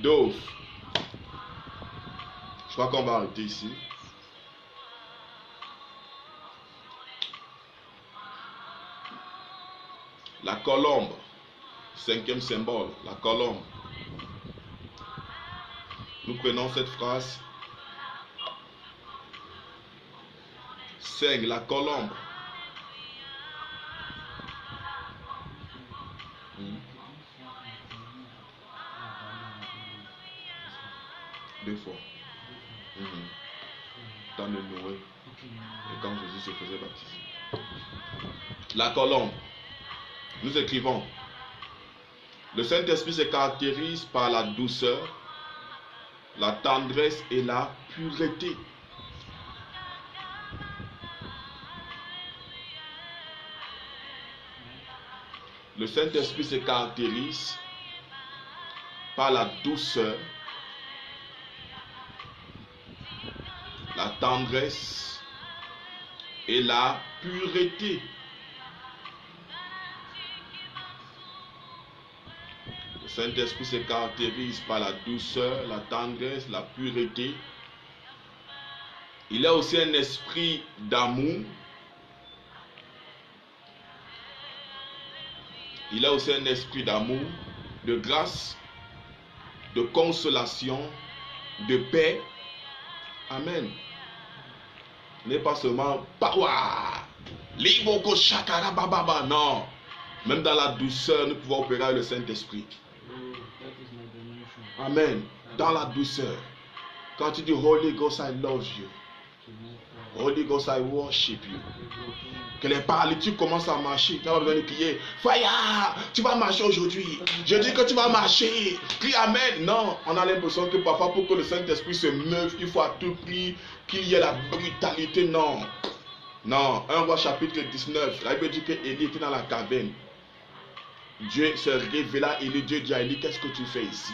Dove. Je crois qu'on va arrêter ici. La colombe. Cinquième symbole, la colombe. Nous prenons cette phrase. 5. La colombe. Deux fois. Dans le Noé. Et quand Jésus se faisait baptiser. La colombe. Nous écrivons. Le Saint-Esprit se caractérise par la douceur, la tendresse et la pureté. Le Saint-Esprit se caractérise par la douceur, la tendresse et la pureté. Le Saint-Esprit se caractérise par la douceur, la tendresse, la pureté. Il a aussi un esprit d'amour. Il a aussi un esprit d'amour, de grâce, de consolation, de paix. Amen. N'est pas seulement power. Non. Même dans la douceur, nous pouvons opérer avec le Saint-Esprit. Amen. Dans la douceur. Quand tu dis Holy Ghost, I love you. Holy Ghost, I worship you. Que les paralytiques commencent à marcher. Tu n'as pas besoin de crier Fire, tu vas marcher aujourd'hui. Je dis que tu vas marcher. Crie Amen. Non, on a l'impression que parfois pour que le Saint-Esprit se meuve, il faut à tout prix qu'il y ait la brutalité. Non. Non. 1 Roi chapitre 19. La Bible dit que Élie était dans la caverne. Dieu se révéla à Élie. Dieu dit à Élie, qu'est-ce que tu fais ici?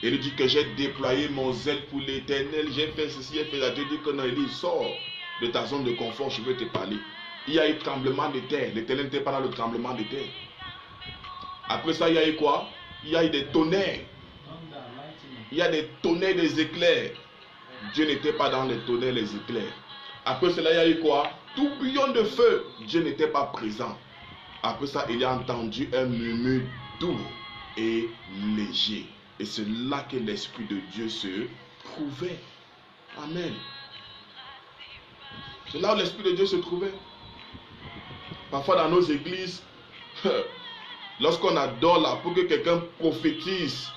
Élie dit que j'ai déployé mon zèle pour l'Éternel. J'ai fait ceci, j'ai fait ça. Dieu dit que non, Élie, sors de ta zone de confort, je veux te parler. Il y a eu tremblement de terre. L'Éternel n'était pas dans le tremblement de terre. Après ça, il y a eu quoi? Il y a eu des tonnerres. Il y a des tonnerres, des éclairs. Dieu n'était pas dans les tonnerres, les éclairs. Après cela, il y a eu quoi? Tourbillon de feu. Dieu n'était pas présent. Après ça, il a entendu un murmure doux et léger. Et c'est là que l'Esprit de Dieu se trouvait. Amen. C'est là où l'Esprit de Dieu se trouvait. Parfois dans nos églises, lorsqu'on adore là, pour que quelqu'un prophétise,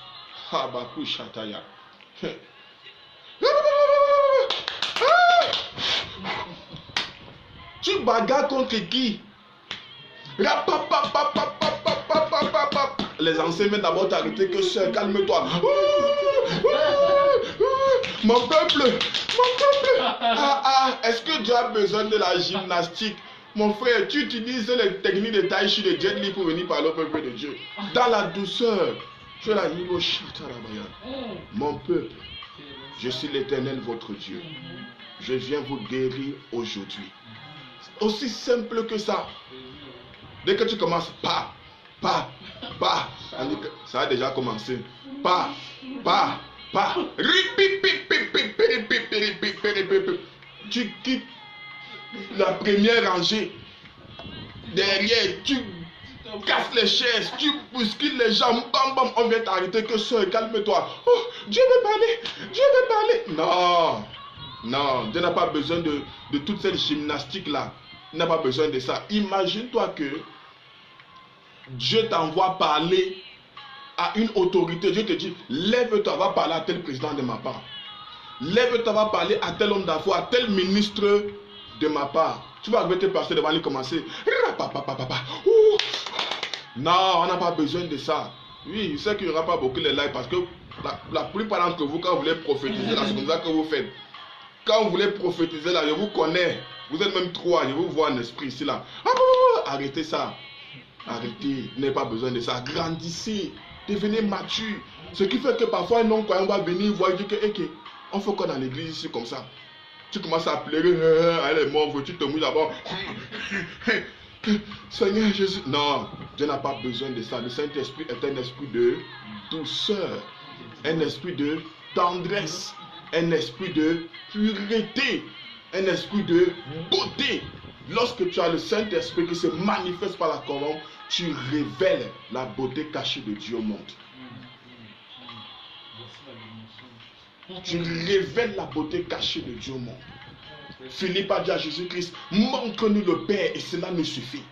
tu bagarres contre qui? Les anciens viennent d'abord t'arrêter que seul, calme-toi. Mon peuple, est-ce que Dieu a besoin de la gymnastique? Mon frère, tu utilises les techniques de Tai Chi, de Jet Li pour venir parler au peuple de Dieu. Dans la douceur. Tu es la Mon peuple, je suis l'Éternel votre Dieu. Je viens vous guérir aujourd'hui. Aussi simple que ça. Dès que tu commences, ça a déjà commencé. Tu quittes la première rangée. Derrière, tu casses les chaises, tu bouscules les gens. Bam, bam, on vient t'arrêter que seul, calme-toi. Oh, Dieu veut parler. Non, Dieu n'a pas besoin de toute cette gymnastique-là. Il n'a pas besoin de ça. Imagine-toi que Dieu t'envoie parler à une autorité. Dieu te dit, lève-toi, va parler à tel président de ma part. Lève-toi, va parler à tel homme d'affaires, à tel ministre de ma part. Tu vas arriver te passer devant lui commencer. Non, on n'a pas besoin de ça. Oui, je sais qu'il n'y aura pas beaucoup de likes parce que la plupart d'entre vous, quand vous voulez prophétiser là, c'est comme ça que vous faites. Quand vous voulez prophétiser là, je vous connais. Vous êtes même trois, je vous vois en esprit ici là. Arrêtez ça. Arrêtez, vous n'avez pas besoin de ça. Grandissez, devenez mature. Ce qui fait que parfois un non-croyant va venir voir et dire que on fait quoi dans l'église ici comme ça. Tu commences à pleurer, elle est morte, tu te mouilles d'abord. Seigneur Jésus. Non, Dieu n'a pas besoin de ça. Le Saint-Esprit est un esprit de douceur. un esprit de tendresse, un esprit de pureté, un esprit de beauté. Lorsque tu as le Saint-Esprit qui se manifeste par la colombe, tu révèles la beauté cachée de Dieu au monde. Tu révèles la beauté cachée de Dieu au monde. Philippe a dit à Jésus-Christ, montre-nous le Père et cela nous suffit.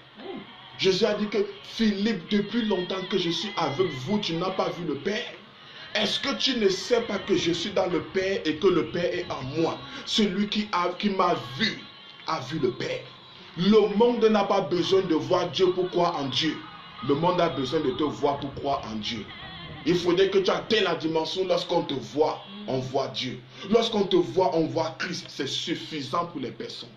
Jésus a dit que Philippe, depuis longtemps que je suis avec vous, tu n'as pas vu le Père. Est-ce que tu ne sais pas que je suis dans le Père et que le Père est en moi? Celui qui m'a vu a vu le Père. Le monde n'a pas besoin de voir Dieu pour croire en Dieu. Le monde a besoin de te voir pour croire en Dieu. Il faudrait que tu atteignes la dimension lorsqu'on te voit, on voit Dieu. Lorsqu'on te voit, on voit Christ. C'est suffisant pour les personnes.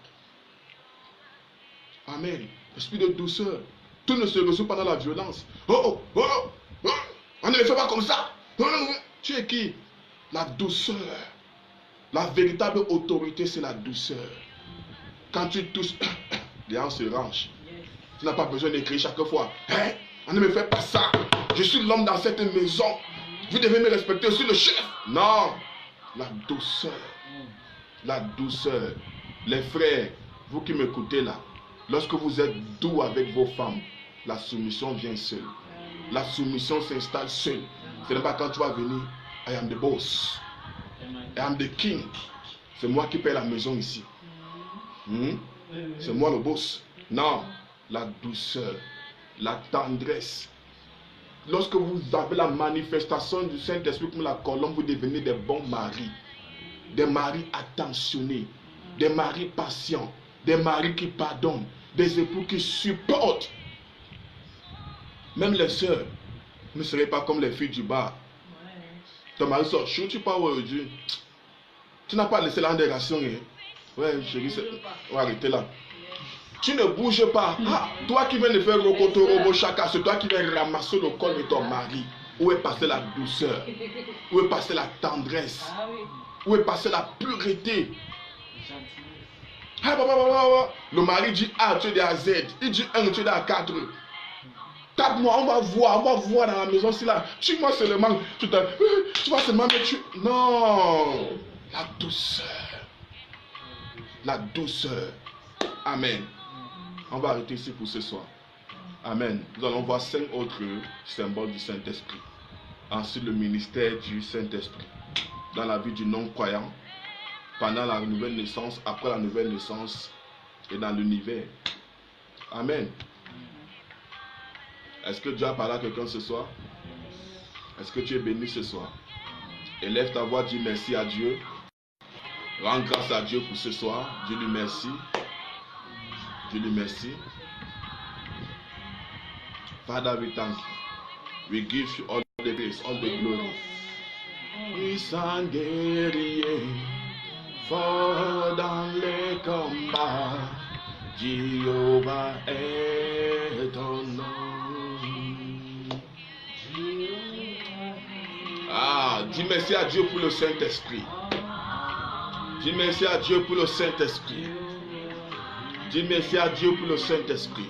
Amen. Esprit de douceur. Tout ne se reçoit pas dans la violence. On ne le fait pas comme ça. Tu es qui? La douceur. La véritable autorité, c'est la douceur. Quand tu tousses, les gens se rangent. Tu n'as pas besoin d'écrire chaque fois. Hein? On ne me fait pas ça. Je suis l'homme dans cette maison. Vous devez me respecter. Je suis le chef. Non. La douceur. La douceur. Les frères, vous qui m'écoutez là, lorsque vous êtes doux avec vos femmes, la soumission vient seule. La soumission s'installe seule. Ce n'est pas quand tu vas venir. I am the boss. I am the king. C'est moi qui paie la maison ici. C'est moi le boss. Non. La douceur. La tendresse. Lorsque vous avez la manifestation du Saint-Esprit comme la colombe, vous devenez des bons maris. Des maris attentionnés. Des maris patients. Des maris qui pardonnent. Des époux qui supportent. Même les sœurs ne seraient pas comme les filles du bar. Ton mari sort, tu parles aujourd'hui. Tu n'as pas laissé l'indégration. Hein? Ouais, chérie, on va arrêter là. Tu ne bouges pas. Ah, toi qui viens de faire Rokoto Robo Chaka, c'est toi qui viens ramasser le col de ton mari. Où est passée la douceur? Où est passée la tendresse? Où est passée la pureté? Le mari dit A, tu es de A Z. Il dit 1, tu es de A 4. Tape-moi, on va voir dans la maison si là. Tu vois seulement, tu vas seulement mettre. Non, la douceur. La douceur. Amen. On va arrêter ici pour ce soir. Amen. Nous allons voir 5 autres symboles du Saint-Esprit. Ensuite, le ministère du Saint-Esprit. Dans la vie du non-croyant, pendant la nouvelle naissance, après la nouvelle naissance et dans l'univers. Amen. Est-ce que Dieu a parlé à quelqu'un ce soir? Est-ce que tu es béni ce soir? Élève ta voix, dis merci à Dieu. Rends grâce à Dieu pour ce soir. Dis-lui merci. Dis-lui merci. Father, we thank you. We give you all the praise, all the glory. Puissant guerrier, fort dans les combats, Jéhovah est ton nom. Ah, dis merci à Dieu pour le Saint-Esprit. Dis merci à Dieu pour le Saint-Esprit. Dis merci à Dieu pour le Saint-Esprit.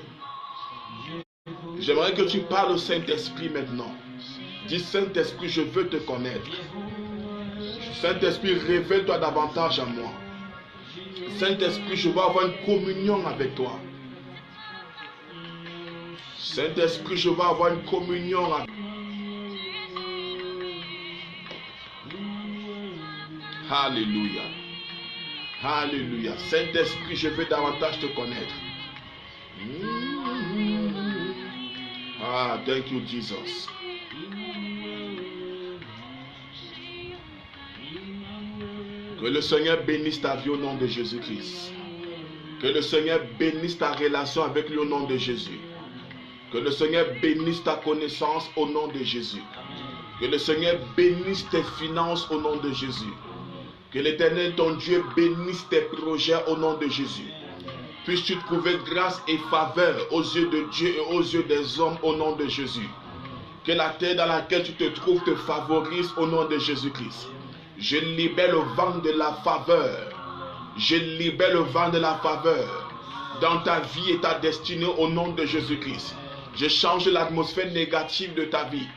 J'aimerais que tu parles au Saint-Esprit maintenant. Dis Saint-Esprit, je veux te connaître. Saint-Esprit, révèle-toi davantage à moi. Saint-Esprit, je veux avoir une communion avec toi. Saint-Esprit, je veux avoir une communion avec toi. Alléluia. Alléluia. Saint-Esprit, je veux davantage te connaître. Ah, thank you, Jesus. Que le Seigneur bénisse ta vie au nom de Jésus-Christ. Que le Seigneur bénisse ta relation avec lui au nom de Jésus. Que le Seigneur bénisse ta connaissance au nom de Jésus. Que le Seigneur bénisse tes finances au nom de Jésus. Que l'Éternel, ton Dieu, bénisse tes projets au nom de Jésus. Puisses-tu trouver grâce et faveur aux yeux de Dieu et aux yeux des hommes au nom de Jésus. Que la terre dans laquelle tu te trouves te favorise au nom de Jésus-Christ. Je libère le vent de la faveur. Je libère le vent de la faveur dans ta vie et ta destinée au nom de Jésus-Christ. Je change l'atmosphère négative de ta vie.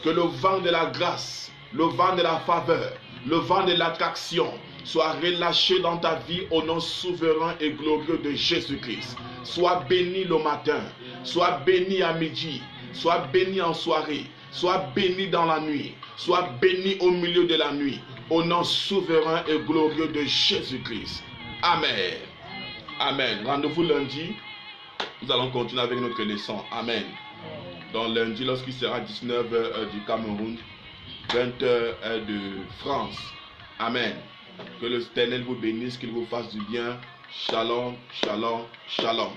Que le vent de la grâce, le vent de la faveur, le vent de l'attraction soit relâché dans ta vie au nom souverain et glorieux de Jésus-Christ. Sois béni le matin, sois béni à midi, sois béni en soirée, sois béni dans la nuit, sois béni au milieu de la nuit, au nom souverain et glorieux de Jésus-Christ. Amen. Amen. Rendez-vous lundi. Nous allons continuer avec notre leçon. Amen. Donc lundi, lorsqu'il sera 19h du Cameroun, 20h de France. Amen. Que le Éternel vous bénisse, qu'il vous fasse du bien. Shalom, shalom, shalom.